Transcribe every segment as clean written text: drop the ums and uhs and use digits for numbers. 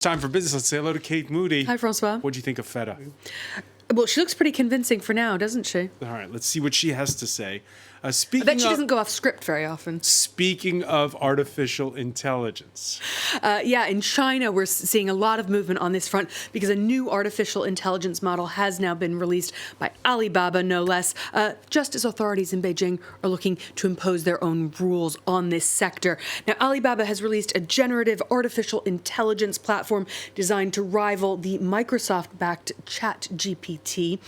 Time for business. Let's say hello to Kate Moody. Hi, Francois. What do you think of Feta? Well, she looks pretty convincing for now, doesn't she? All right, let's see what she has to say. I bet she doesn't go off script very often. Speaking of artificial intelligence. Yeah, in China, we're seeing a lot of movement on this front because a new artificial intelligence model has now been released by Alibaba, no less, just as authorities in Beijing are looking to impose their own rules on this sector. Now, Alibaba has released a generative artificial intelligence platform designed to rival the Microsoft-backed ChatGPT.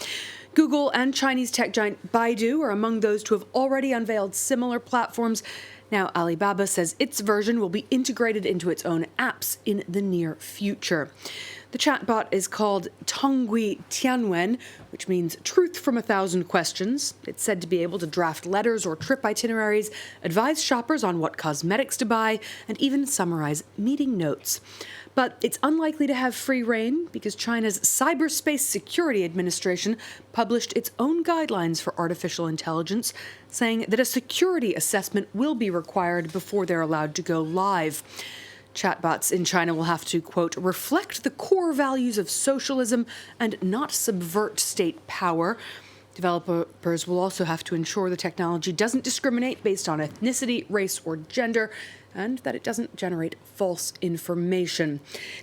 Google and Chinese tech giant Baidu are among those to have already unveiled similar platforms. Now, Alibaba says its version will be integrated into its own apps in the near future. The chatbot is called Tongyi Qianwen, which means truth from 1,000 questions. It's said to be able to draft letters or trip itineraries, advise shoppers on what cosmetics to buy, and even summarize meeting notes. But it's unlikely to have free rein because China's Cyberspace Security Administration published its own guidelines for artificial intelligence, saying that a security assessment will be required before they're allowed to go live. Chatbots in China will have to, quote, reflect the core values of socialism and not subvert state power. Developers will also have to ensure the technology doesn't discriminate based on ethnicity, race, or gender, and that it doesn't generate false information.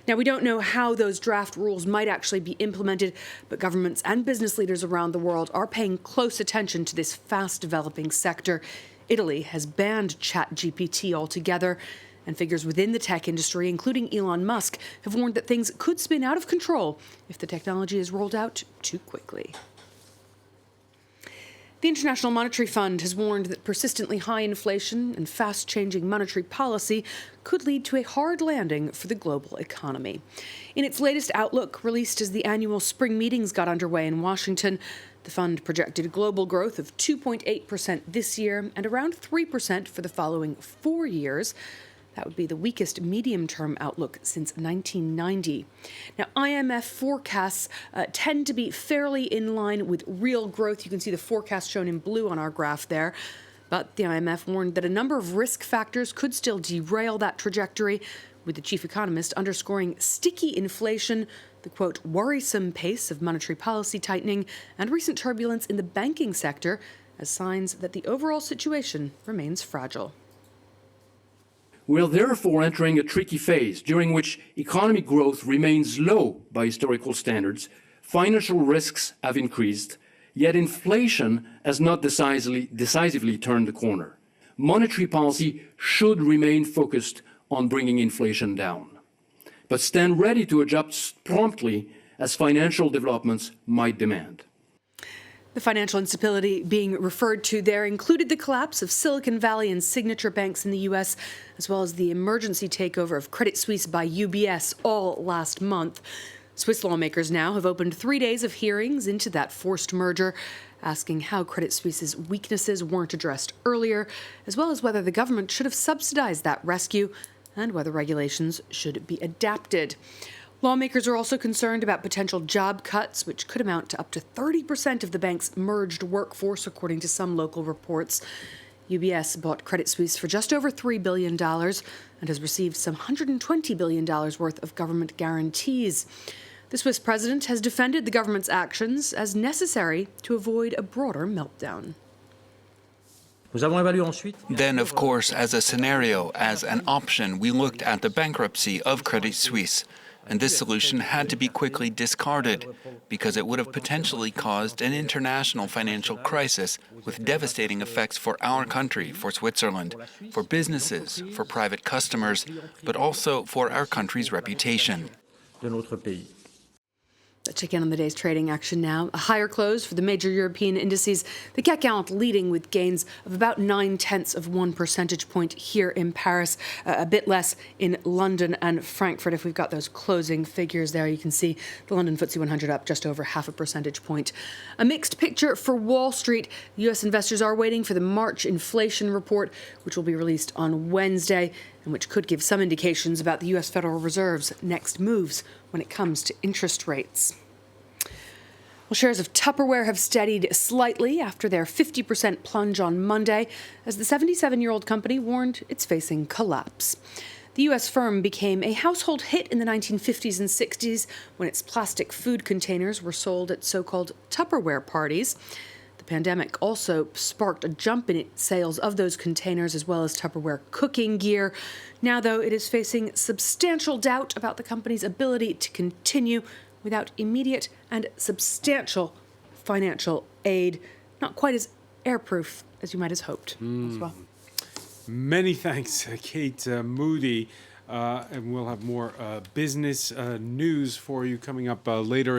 Now, we don't know how those draft rules might actually be implemented, but governments and business leaders around the world are paying close attention to this fast-developing sector. Italy has banned ChatGPT altogether, and figures within the tech industry, including Elon Musk, have warned that things could spin out of control if the technology is rolled out too quickly. The International Monetary Fund has warned that persistently high inflation and fast-changing monetary policy could lead to a hard landing for the global economy. In its latest outlook, released as the annual spring meetings got underway in Washington, the fund projected global growth of 2.8% this year and around 3% for the following 4 years. That would be the weakest medium-term outlook since 1990. Now, IMF forecasts tend to be fairly in line with real growth. You can see the forecast shown in blue on our graph there. But the IMF warned that a number of risk factors could still derail that trajectory, with the chief economist underscoring sticky inflation, the, quote, worrisome pace of monetary policy tightening, and recent turbulence in the banking sector as signs that the overall situation remains fragile. We are therefore entering a tricky phase during which economic growth remains low by historical standards, financial risks have increased, yet inflation has not decisively turned the corner. Monetary policy should remain focused on bringing inflation down, but stand ready to adjust promptly as financial developments might demand. The financial instability being referred to there included the collapse of Silicon Valley and signature banks in the U.S., as well as the emergency takeover of Credit Suisse by UBS all last month. Swiss lawmakers now have opened 3 days of hearings into that forced merger, asking how Credit Suisse's weaknesses weren't addressed earlier, as well as whether the government should have subsidized that rescue and whether regulations should be adapted. Lawmakers are also concerned about potential job cuts, which could amount to up to 30% of the bank's merged workforce, according to some local reports. UBS bought Credit Suisse for just over $3 billion and has received some $120 billion worth of government guarantees. The Swiss president has defended the government's actions as necessary to avoid a broader meltdown. Then, of course, as a scenario, as an option, we looked at the bankruptcy of Credit Suisse. And this solution had to be quickly discarded because it would have potentially caused an international financial crisis with devastating effects for our country, for Switzerland, for businesses, for private customers, but also for our country's reputation. Let's check in on the day's trading action now. A higher close for the major European indices. The CAC 40 leading with gains of about 0.9 of 1 percentage point here in Paris, a bit less in London and Frankfurt. If we've got those closing figures there, you can see the London FTSE 100 up just over 0.5 percentage point. A mixed picture for Wall Street. U.S. investors are waiting for the March inflation report, which will be released on Wednesday, and which could give some indications about the U.S. Federal Reserve's next moves when it comes to interest rates. Well, shares of Tupperware have steadied slightly after their 50% plunge on Monday, as the 77-year-old company warned it's facing collapse. The U.S. firm became a household hit in the 1950s and 60s when its plastic food containers were sold at so-called Tupperware parties. The pandemic also sparked a jump in its sales of those containers as well as Tupperware cooking gear. Now, though, it is facing substantial doubt about the company's ability to continue without immediate and substantial financial aid. Not quite as airproof as you might have hoped as well. Many thanks, Kate Moody. And we'll have more business news for you coming up later. It's